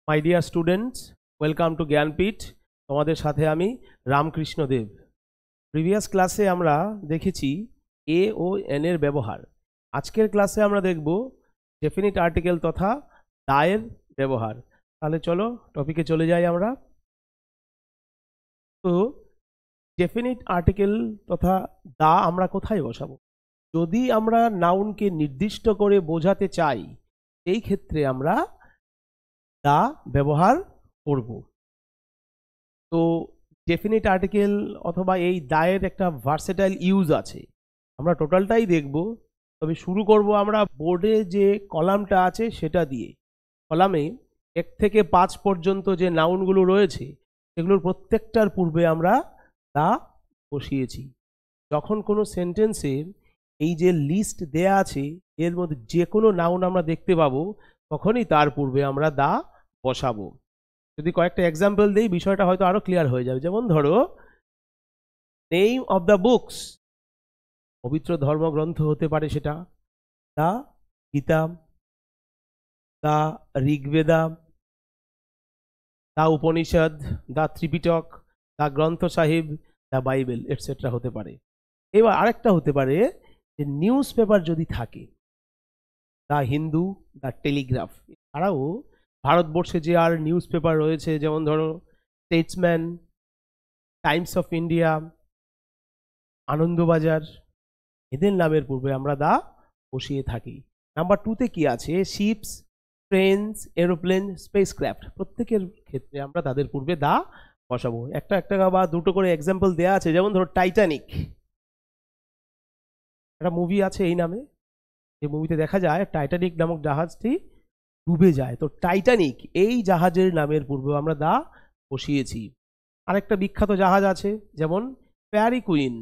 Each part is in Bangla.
My dear students, welcome to Jnanpith. তোমাদের সাথে আমি রামকৃষ্ণ দেব। প্রিভিয়াস ক্লাসে আমরা দেখেছি এ ও এন এর ব্যবহার। আজকের ক্লাসে আমরা দেখব ডেফিনিট আর্টিকেল তথা দায়ের ব্যবহার। তাহলে চলো টপিকে চলে যাই আমরা। তো ডেফিনিট আর্টিকেল তথা দা আমরা কোথায় বসাবো? যদি আমরা নাউনকে নির্দিষ্ট করে বোঝাতে চাই, এই ক্ষেত্রে আমরা দা ব্যবহার করব। তো ডেফিনিট আর্টিকেল অথবা এই দায়ের একটা ভার্সেটাইল ইউজ আছে, আমরা টোটালটাই দেখব। তবে শুরু করব আমরা বোর্ডে যে কলামটা আছে সেটা দিয়ে। কলামে 1 থেকে 5 পর্যন্ত যে নাউনগুলো রয়েছে সেগুলোর প্রত্যেকটার পূর্বে আমরা দা বসিয়েছি। যখন কোনো সেন্টেন্সে এই যে লিস্ট দেয়া আছে এর মধ্যে যে কোনো নাউন আমরা দেখতে পাবো, তখনই তার পূর্বে আমরা দা বসাবো। যদি কয়েকটা এক্সাম্পল দেই বিষয়টা হয়তো আরো ক্লিয়ার হয়ে যাবে। যেমন ধরো, নেম অফ দ্য বুকস, পবিত্র ধর্মগ্রন্থ হতে পারে সেটা দা গীতা, দা ঋগ্বেদা, দা উপনিষদ, দা ত্রিপিটক, দা গ্রন্থ সাহিব, দা বাইবেল এটসেট্রা হতে পারে। এবার আরেকটা হতে পারে যে নিউজ পেপার যদি থাকে, দা হিন্দু, দা টেলিগ্রাফ। এছাড়াও ভারতবর্ষে যে আর নিউজ পেপার রয়েছে, যেমন ধরো Statesman, Times of India, Anandabazar, এদের নামের পূর্বে আমরা দা বসিয়ে থাকি। নাম্বার 2তে কি আছে? শিপস, ট্রেনস, এরোপ্লেন, স্পেসক্রাফট, প্রত্যেকের ক্ষেত্রে আমরা তাদের পূর্বে দা বসাবো। একটা বা দুটো করে এক্সাম্পল দেয়া আছে। যেমন ধরো টাইটানিক, একটা মুভি আছে এই নামে, যে মুভিতে দেখা যায় টাইটানিক নামক জাহাজটি ডুবে যায়। তো টাইটানিক এই জাহাজের নামের পূর্বে আমরা দা বসিয়েছি। আরেকটা বিখ্যাত জাহাজ আছে যেমন ফেয়ারি কুইন,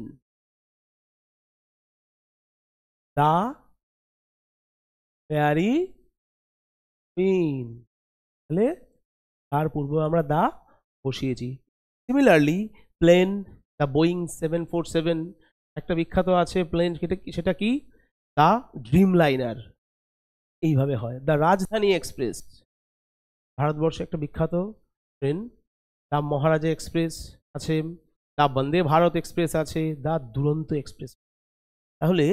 দা ফেয়ারি কুইন, তাহলে তার পূর্বে আমরা দা বসিয়েছি। সিমিলারলি প্লেন, দা বোয়িং 747, একটা বিখ্যাত আছে প্লেন, সেটা কি? দা ড্রিম লাইনার। এইভাবে হয়। দা রাজধানী এক্সপ্রেস, ভারতবর্ষে একটা বিখ্যাত ট্রেন। দা মহারাজা এক্সপ্রেস আছে, দা বন্দে ভারত এক্সপ্রেস আছে, দা দুরন্ত এক্সপ্রেস। তাহলে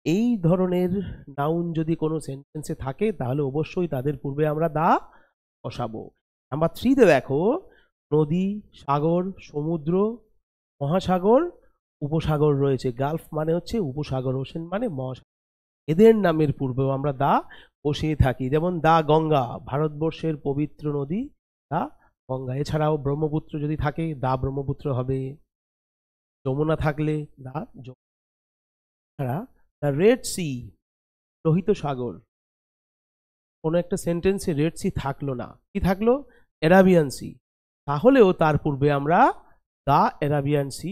এই ধরনের নাউন যদি কোনো সেন্টেন্সে থাকে তাহলে অবশ্যই তাদের পূর্বে আমরা দা বসাবো। নাম্বার 3তে দেখো, নদী, সাগর, সমুদ্র, মহাসাগর, উপসাগর রয়েছে। গালফ মানে হচ্ছে উপসাগর, ওশেন মানে মহাসাগর, এদের নামের পূর্বেও আমরা দা বসিয়ে থাকি। যেমন দা গঙ্গা, ভারতবর্ষের পবিত্র নদী দা গঙ্গা। এছাড়াও ব্রহ্মপুত্র যদি থাকে দা ব্রহ্মপুত্র হবে, যমুনা থাকলে দা যমুনা। এছাড়া দ্য রেড সি, লোহিত সাগর। কোনো একটা সেন্টেন্সে রেড সি থাকলো না, কি থাকলো? অ্যারাবিয়ান সি, তাহলেও তার পূর্বে আমরা দা অ্যারাবিয়ান সি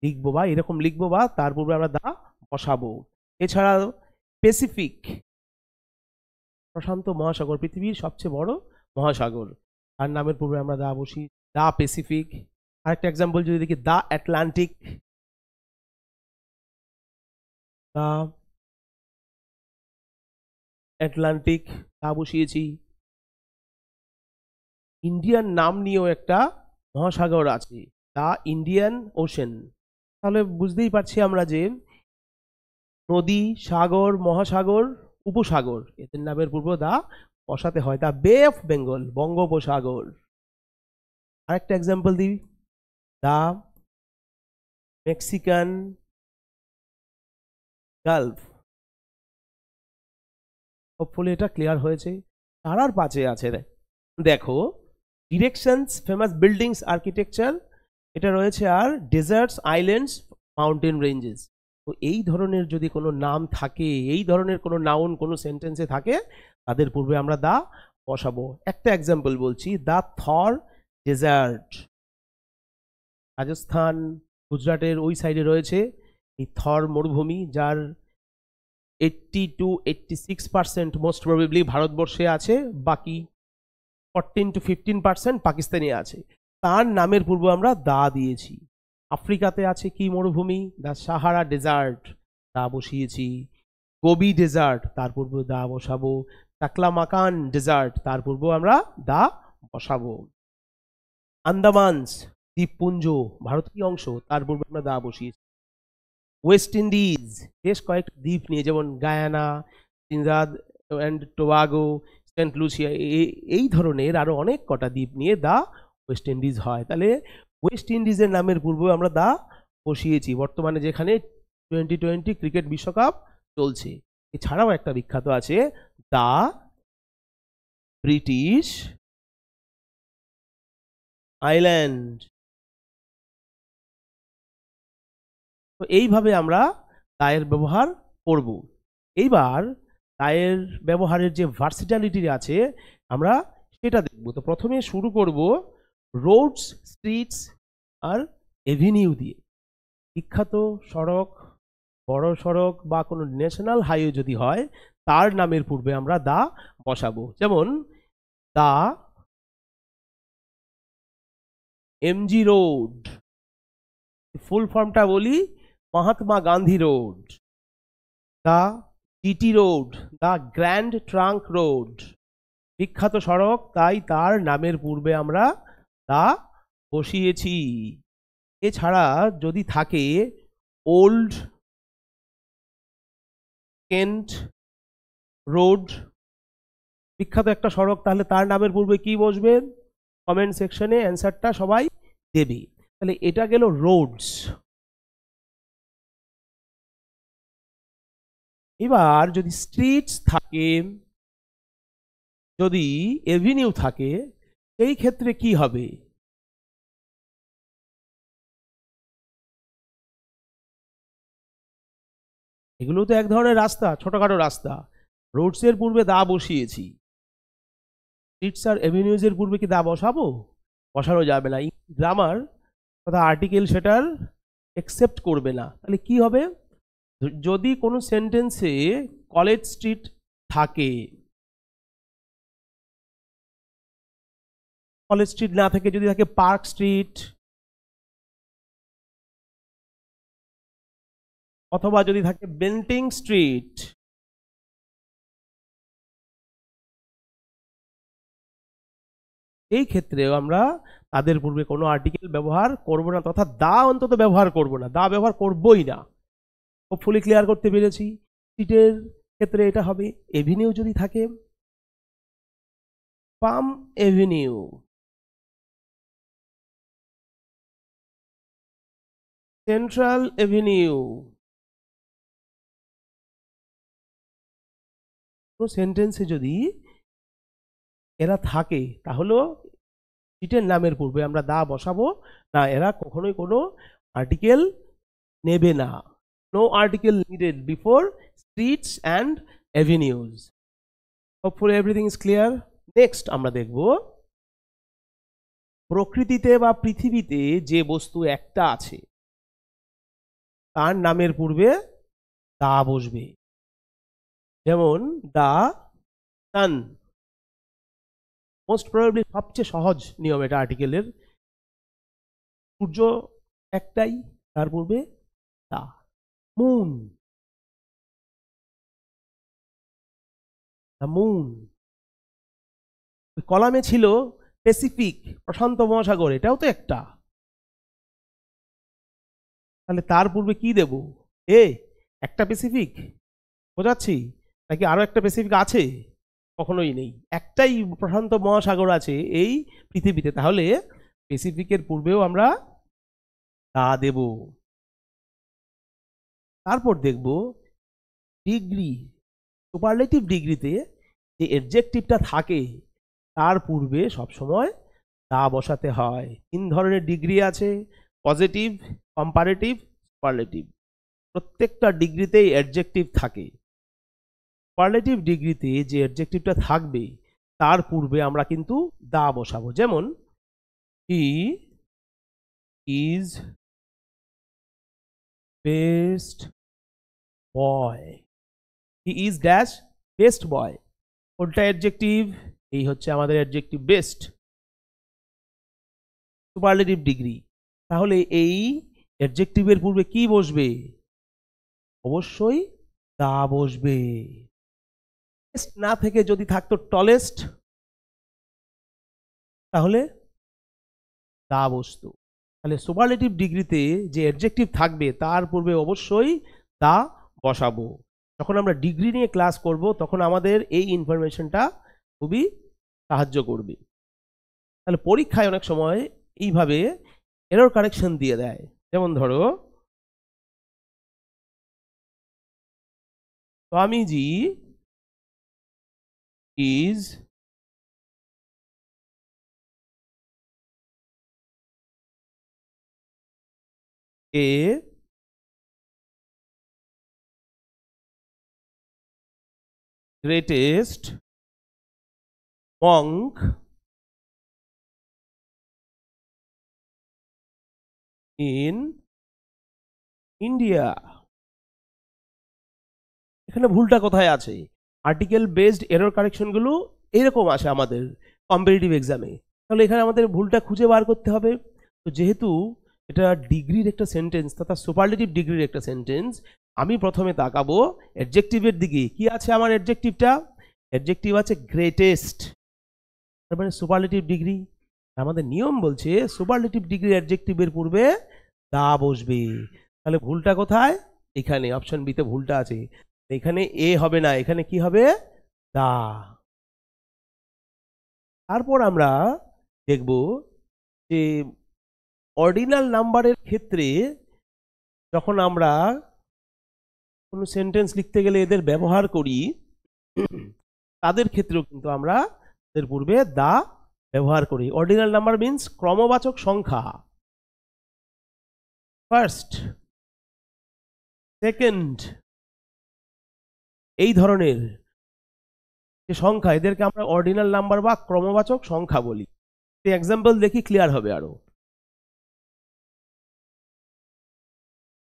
লিখবো, বা এরকম লিখবো, বা তার পূর্বে আমরা দা বসাবো। এছাড়া প্যাসিফিক, প্রশান্ত মহাসাগর, পৃথিবীর সবচেয়ে বড় মহাসাগর, তার নামের পূর্বে আমরা দা বসি, দা প্যাসিফিক। আরেকটা এক্সাম্পল যদি দেখি, দা আটলান্টিক, দা আটলান্টিক, তা বসিয়েছি। ইন্ডিয়ান নাম নিয়েও একটা মহাসাগর আছে, দা ইন্ডিয়ান ওশেন। তাহলে বুঝতেই পারছি আমরা যে নদী, সাগর, মহাসাগর, উপসাগর, এদের নামের পূর্বে দা বসাতে হয়। দা বে অফ বেঙ্গল, বঙ্গোপসাগর। আরেকটা এক্সাম্পল দিই, দা মেক্সিকান গালফ। হোপফুলি এটা ক্লিয়ার হয়েছে। তার 5-এ আছে দেখো, ডিরেকশনস, ফেমাস বিল্ডিংস, আর্কিটেকচার, এটা রয়েছে। আর ডেজার্টস, আইল্যান্ডস, মাউন্টেন রেঞ্জেস। তো এই ধরনের যদি কোনো নাম থাকে, এই ধরনের কোনো নাউন কোনো সেন্টেন্সে থাকে, তাদের পূর্বে আমরা দা বসাবো। একটা এক্সাম্পল বলছি, দা থর ডেজার্ট, রাজস্থান, গুজরাটের ওই সাইডে রয়েছে এই থর মরুভূমি, যার 80 to 86% মোস্ট প্রবাবলি ভারতবর্ষে আছে, বাকি 14 to 15% পাকিস্তানে আছে। তার নামের পূর্বে আমরা দা দিয়েছি। আফ্রিকাতে আছে কি মরুভূমি? দা সাহারা ডেজার্ট, দা বসিয়েছি। গোবি ডেজার্ট, তার পূর্বে দা বসাবো। টাকলামাকান ডেজার্ট, তার পূর্বে আমরা দা বসাবো। আন্দামানস দ্বীপপুঞ্জ, ভারত কি অংশ, তার পূর্বে আমরা দা বসিয়েছি। ওয়েস্ট ইন্ডিজ বেশ কয়েকটা দ্বীপ নিয়ে, যেমন Guyana, Trinidad and Tobago, Saint Lucia, এই ধরনের আরো অনেক কটা দ্বীপ নিয়ে দা ওয়েস্ট ইন্ডিজ হয়। তাহলে ওয়েস্ট ইন্ডিজের নামের পূর্বে আমরা দা বসিয়েছি, বর্তমানে যেখানে 2020 ক্রিকেট বিশ্বকাপ চলছে। এছাড়াও একটা বিখ্যাত আছে, দা ব্রিটিশ আইল্যান্ড। তো এইভাবে আমরা দায়ের ব্যবহার করব। এইবার দায়ের ব্যবহারের যে ভার্সিটালিটি আছে আমরা সেটা দেখব। তো প্রথমে শুরু করব রোডস, স্ট্রিটস আর এভিনিউ দিয়ে। বিখ্যাত সড়ক, বড় সড়ক বা কোনো ন্যাশনাল হাইওয়ে যদি হয়, তার নামের পূর্বে আমরা দা বসাবো। যেমন দা এমজি রোড, ফুল ফর্মটা বলি, মহাত্মা গান্ধী রোড। দা জিটি রোড, দা গ্র্যান্ড ট্রাঙ্ক রোড, বিখ্যাত সড়ক, তাই তার নামের পূর্বে আমরা দা বসিয়েছি। এছাড়া যদি থাকে ওল্ড কেন্ট রোড, বিখ্যাত একটা সড়ক, তাহলে তার নামের পূর্বে কি বসবে? কমেন্ট সেকশনে অ্যান্সারটা সবাই দেবে। তাহলে এটা গেল রোডস। এবার যদি স্ট্রিটস থাকে, যদি এভিনিউ থাকে, সেই ক্ষেত্রে কি হবে? এগুলো তো এক ধরনের রাস্তা, ছোটখাটো রাস্তা। রোডসের পূর্বে দা বসিয়েছি, স্ট্রিটস আর এভিনিউজের পূর্বে কি দা বসাবো? বসানো যাবে না, গ্রামার তথা আর্টিকেল সেটার একসেপ্ট করবে না। তাহলে কি হবে? যদি কোনো সেন্টেন্সে কলেজ স্ট্রিট থাকে, কলেজ স্ট্রিট না থাকে, যদি থাকে পার্ক স্ট্রিট, অথবা যদি থাকে বেন্টিং স্ট্রিট, এই ক্ষেত্রেও আমরা তাদের পূর্বে কোনো আর্টিকেল ব্যবহার করব না, তথা দা অন্তত ব্যবহার করব না, দা ব্যবহার করবই না। হোপফুলি ক্লিয়ার করতে পেরেছি। স্ট্রিটের ক্ষেত্রে এটা হবে। এভিনিউ যদি থাকে, পাম এভিনিউ, সেন্ট্রাল এভিনিউ, কোনো সেন্টেন্সে যদি এরা থাকে তাহলেও স্ট্রিটের নামের পূর্বে আমরা দা বসাবো না, এরা কখনোই কোনো আর্টিকেল নেবে না। No article needed before streets and avenues. Hopefully everything is clear. Next আমরা দেখব প্রকৃতিতে বা পৃথিবীতে যে বস্তু একটা আছে তার নামের পূর্বে দা বসবে। যেমন দা সান, মোস্ট প্রবাবলি সবচেয়ে সহজ নিয়ম এটা আর্টিকেলের। সূর্য একটাই, তার পূর্বে দা। Moon, the moon. কলামে ছিল প্যাসিফিক, প্রশান্ত মহাসাগর, এটাও তো একটা, তাহলে তার পূর্বে কি দেব? এ একটা প্যাসিফিক বোঝাচ্ছি, নাকি আরো একটা প্যাসিফিক আছে? কখনোই নেই, একটাই প্রশান্ত মহাসাগর আছে এই পৃথিবীতে, তাহলে প্যাসিফিকের পূর্বেও আমরা তা দেব। তারপর দেখব ডিগ্রি, সুপারলেটিভ ডিগ্রিতে যে অ্যাডজেক্টিভটা থাকে তার পূর্বে সবসময় তা বসাতে হয়। তিন ধরনের ডিগ্রি আছে, পজিটিভ, কম্পারেটিভ, সুপারলেটিভ। প্রত্যেকটা ডিগ্রিতেই অ্যাডজেক্টিভ থাকে। সুপারলেটিভ ডিগ্রিতে যে অ্যাডজেক্টিভটা থাকবে তার পূর্বে আমরা কিন্তু দা বসাবো। যেমন he is best boy, he is dash best boy, কোনটা অ্যাডজেক্টিভ? এই হচ্ছে আমাদের অ্যাডজেক্টিভ বেস্ট, সুপারলেটিভ ডিগ্রি। তাহলে এই অ্যাডজেক্টিভের পূর্বে কি বসবে? অবশ্যই দা বসবে। না থেকে যদি থাকতো টলেস্ট, তাহলে দা বস্তু। তাহলে সুপারলেটিভ ডিগ্রিতে যে অ্যাডজেক্টিভ থাকবে তার পূর্বে অবশ্যই দা বসাবো। যখন আমরা ডিগ্রি নিয়ে ক্লাস করব তখন আমাদের এই ইনফরমেশনটা খুবই সাহায্য করবে। তাহলে পরীক্ষায় অনেক সময় এইভাবে এরর কারেকশন দিয়ে দেয়। যেমন ধরো, Swamiji is a greatest Monk in India. এখানে ভুলটা কোথায় আছে? আর্টিকেল বেসড এরর কারেকশনগুলো এরকম আসে আমাদের কম্পিটিটিভ এক্সামে। তাহলে এখানে আমাদের ভুলটা খুঁজে বার করতে হবে। তো যেহেতু এটা ডিগ্রির একটা সেন্টেন্স তথা সুপারলেটিভ ডিগ্রির একটা সেন্টেন্স, আমি প্রথমে তাকাবো অ্যাডজেক্টিভের দিকে। কি আছে আমার অ্যাডজেক্টিভটা? অ্যাডজেক্টিভ আছে গ্রেটেস্ট, তার মানে সুপারলেটিভ ডিগ্রি। আমাদের নিয়ম বলছে সুপারলেটিভ ডিগ্রি অ্যাডজেক্টিভের পূর্বে দা বসবে। তাহলে ভুলটা কোথায়? এখানে অপশন বিতে ভুলটা আছে। এখানে এ হবে না, এখানে কি হবে? দা। তারপর আমরা দেখব যে অর্ডিনাল নাম্বারের ক্ষেত্রে যখন আমরা কোনো সেন্টেন্স লিখতে গেলে এদের ব্যবহার করি, তাদের ক্ষেত্রেও কিন্তু আমরা এদের পূর্বে দা ব্যবহার করি। অর্ডিনাল নাম্বার মিন্স ক্রমবাচক সংখ্যা। ফার্স্ট, সেকেন্ড, এই ধরনের যে সংখ্যা এদেরকে আমরা অর্ডিনাল নাম্বার বা ক্রমবাচক সংখ্যা বলি। এক্সাম্পল দেখি ক্লিয়ার হবে আরো।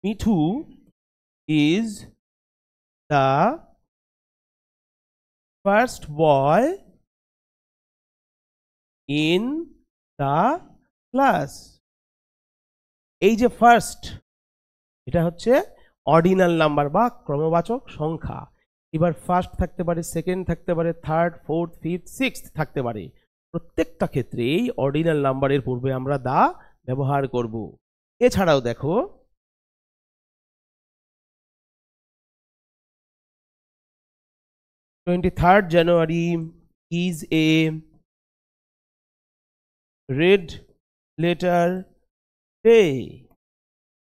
Mithu is the first boy in the class. এই যে ফার্স্ট, এটা হচ্ছে অর্ডিনাল নাম্বার বা ক্রমবাচক সংখ্যা। এবার ফার্স্ট থাকতে পারে, সেকেন্ড থাকতে পারে, থার্ড, ফোর্থ, ফিফথ, সিক্সথ থাকতে পারে। প্রত্যেকটা ক্ষেত্রেই অর্ডিনাল নাম্বারের পূর্বে আমরা দা ব্যবহার করব। এছাড়াও দেখো, 23rd January is a red letter day।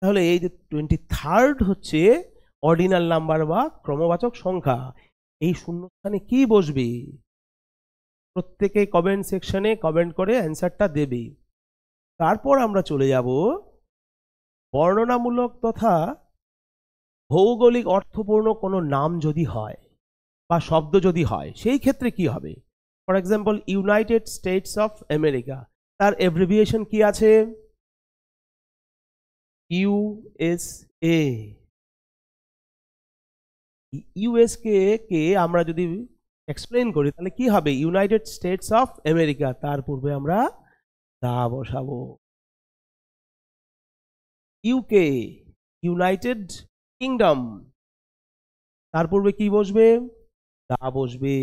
তাহলে এই যে 23rd হচ্ছে অর্ডিনাল নাম্বার বা ক্রমবাচক সংখ্যা। এই শূন্যস্থানে কি বসবে? প্রত্যেকে কমেন্ট সেকশনে কমেন্ট করে অ্যান্সারটা দেবে। তারপর আমরা চলে যাব বর্ণনামূলক তথা ভৌগোলিক অর্থপূর্ণ কোনো নাম যদি হয় বা শব্দ যদি হয়, সেই ক্ষেত্রে কি হবে? For example United states of America, তার এব্রিভিয়েশন কি আছে? ইউএসএ। ইউএসকে কে আমরা যদি এক্সপ্লেন করি তাহলে কি হবে? ইউনাইটেড স্টেটস অফ আমেরিকা, তার পূর্বে আমরা দা বসাবো। ইউকে, ইউনাইটেড কিংডম, তার পূর্বে কি বসবে? দা বসবে।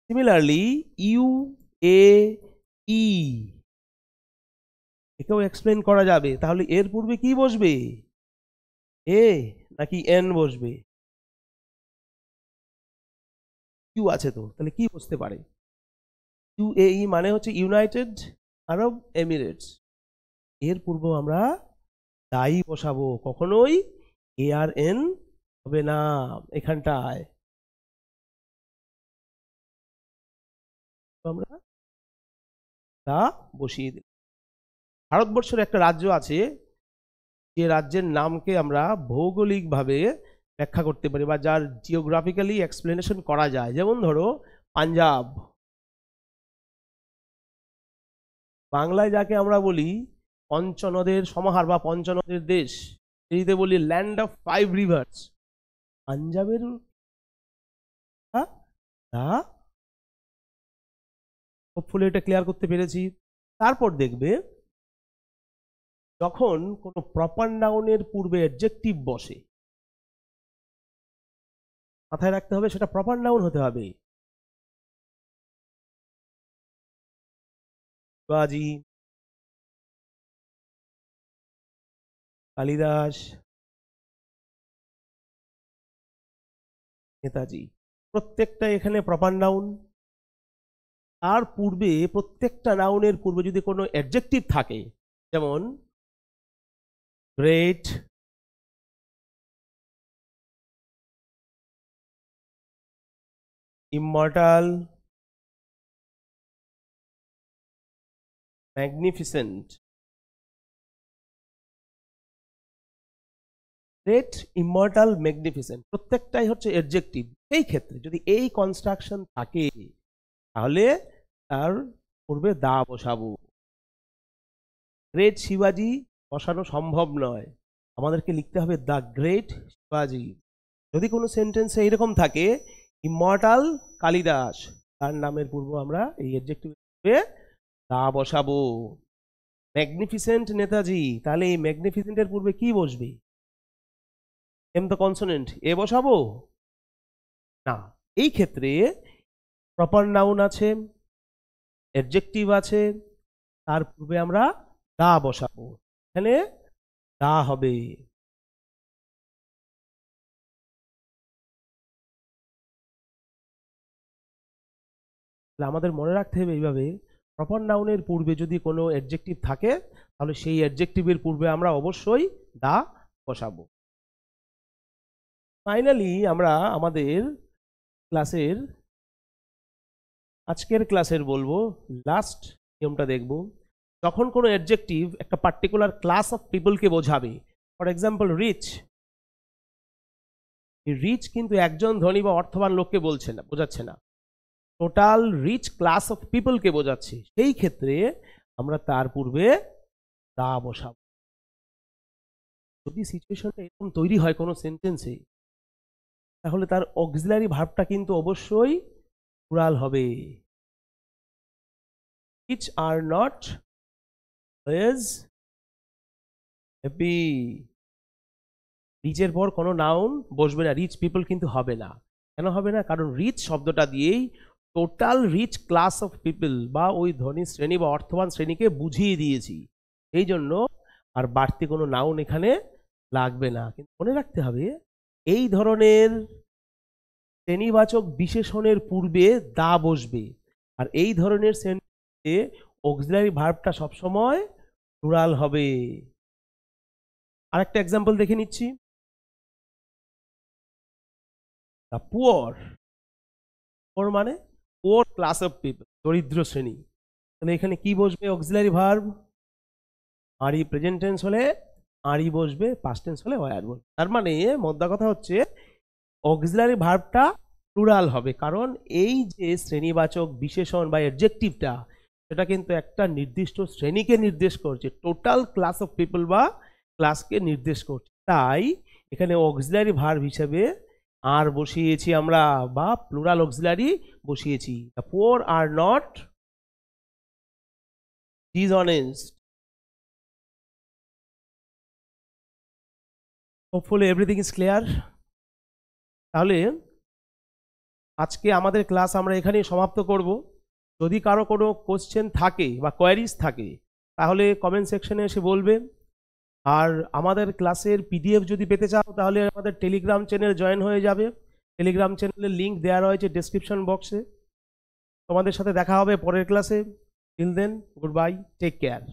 সিমিলারলি ইউ এ ই, একেও এক্সপ্লেন করা যাবে, তাহলে এর পূর্বে কি বসবে? এ নাকি এন বসবে? কিউ আছে তো, তাহলে কি বসতে পারে? ইউএই মানে হচ্ছে ইউনাইটেড আরব এমিরেটস, এর পূর্ব আমরা দাই বসাবো। কখনোই এ আর এন হবে না এখানটায়। আমরা তা বসিয়ে দিই। ভারতবর্ষের একটা রাজ্য আছে, যে রাজ্যের নামকে আমরা ভৌগোলিকভাবে ব্যাখ্যা করতে পারি বা যার জিওগ্রাফিক্যালি এক্সপ্লেনেশন করা যায়। যেমন ধরো পাঞ্জাব, বাংলায় যাকে আমরা বলি পঞ্চনদের সমাহার বা পঞ্চনদের দেশ, যদি বলি ল্যান্ড অফ 5 রিভার্স, পাঞ্জাবের হোপফুলি এটা ক্লিয়ার করতে পেরেছি। তারপর দেখবে যখন কোনো প্রপার নাউনের পূর্বে অ্যাডজেক্টিভ বসে, মাথায় রাখতে হবে সেটা প্রপার নাউন হতে হবে। শিবাজি, কালিদাস, নেতাজি, প্রত্যেকটা এখানে প্রপার নাউন। তার পূর্বে প্রত্যেকটা নাউনের পূর্বে যদি কোনো অ্যাডজেক্টিভ থাকে, যেমন great, immortal, magnificent, great, immortal, magnificent প্রত্যেকটাই হচ্ছে অ্যাডজেক্টিভ। এই ক্ষেত্রে যদি এই কনস্ট্রাকশন থাকে তাহলে তার পূর্বে দা বসাবো। গ্রেট শিবাজি বসানো সম্ভব নয়, আমাদেরকে লিখতে হবে দ্য গ্রেট শিবাজি। যদি কোনো সেন্টেন্সে এরকম থাকে ইমমর্টাল কালিদাস, তার নামের পূর্ব আমরা এই অ্যাডজেক্টিভে দা বসাবো। ম্যাগনিফিসেন্ট নেতাজি, তাহলে এই ম্যাগনিফিসেন্টের পূর্বে কি বসবে? এম দ্য কনসোনেন্ট, এ বসাবো না। এই ক্ষেত্রে প্রপার নাউন আছে, অ্যাডজেক্টিভ আছে, তার পূর্বে আমরা দা বসাবো। এখানে দা হবে। আমাদের মনে রাখতে হবে এইভাবে, প্রপার নাউনের পূর্বে যদি কোনো অ্যাডজেক্টিভ থাকে তাহলে সেই অ্যাডজেক্টিভের পূর্বে আমরা অবশ্যই দা বসাবো। ফাইনালি আমরা আমাদের ক্লাসের আজকের ক্লাসের বলবো লাস্ট নিয়মটা দেখব। যখন কোনো অ্যাডজেক্টিভ একটা পার্টিকুলার ক্লাস অফ পিপলকে বোঝাবে, ফর এক্সাম্পল রিচ, রিচ কিন্তু একজন ধনী বা অর্থবান লোককে বলছে না, বোঝাচ্ছে না, টোটাল রিচ ক্লাস অফ পিপলকে বোঝাচ্ছে, সেই ক্ষেত্রে আমরা তার পূর্বে দা বসাবো। যদি সিচুয়েশনটা এরকম তৈরি হয় কোনো সেন্টেন্সে, তাহলে তার অক্সিলারি ভার্বটা কিন্তু অবশ্যই প্লুরাল হবে। Rich are not always happy, রিচের পর কোনো নাউন বসবে না, রিচ পিপল কিন্তু হবে না। কেন হবে না? কারণ রিচ শব্দটা দিয়েই total rich class of people বা ওই ধনী শ্রেণী বা অর্থবান শ্রেণীকে বুঝিয়ে দিয়েছি, এই জন্য আর বাড়তি কোনো নাউন এখানে লাগবে না। কিন্তু মনে রাখতে হবে এই ধরনের শ্রেণীবাচক বিশেষণের পূর্বে দা বসবে, আর এই ধরনের সেন্টেন্সে অক্সিলারি ভার্বটা সবসময় প্লুরাল হবে। আরেকটা এক্সাম্পল দেখে নিচ্ছি। দ্য পুয়ার, পুয়ার মানে পুয়ার ক্লাস অফ পিপল, দরিদ্র শ্রেণী, তাহলে এখানে কি বসবে? Auxiliary verb. আরই প্রেজেন্ট টেন্স হলে আরই বসবে, পাস্ট টেন্স হলে ওয়ার বসবে। তার মানে মোদ্দা কথা হচ্ছে অক্সিলারি ভার্বটা প্লুরাল হবে, কারণ এই যে শ্রেণীবাচক বিশেষণ বা অ্যাডজেক্টিভটা, সেটা কিন্তু একটা নির্দিষ্ট শ্রেণীকে নির্দেশ করছে, টোটাল ক্লাস অফ পিপল বা ক্লাসকে নির্দেশ করছে। তাই এখানে অক্সিলারি ভার্ব হিসেবে আর বসিয়েছি আমরা, বা প্লুরাল অক্সিলারি বসিয়েছি। The poor are not dishonest. Hopefully everything is clear. তাহলে আজকে আমাদের ক্লাস আমরা এখানেই সমাপ্ত করব। যদি কারো কোনো কোশ্চেন থাকে বা কোয়ারিজ থাকে তাহলে কমেন্ট সেকশনে এসে বলবে। আর আমাদের ক্লাসের পিডিএফ যদি পেতে চাও তাহলে আমাদের টেলিগ্রাম চ্যানেল জয়েন হয়ে যাবে। টেলিগ্রাম চ্যানেলের লিঙ্ক দেওয়া রয়েছে ডেসক্রিপশন বক্সে। তোমাদের সাথে দেখা হবে পরের ক্লাসে। Till then, goodbye, take care.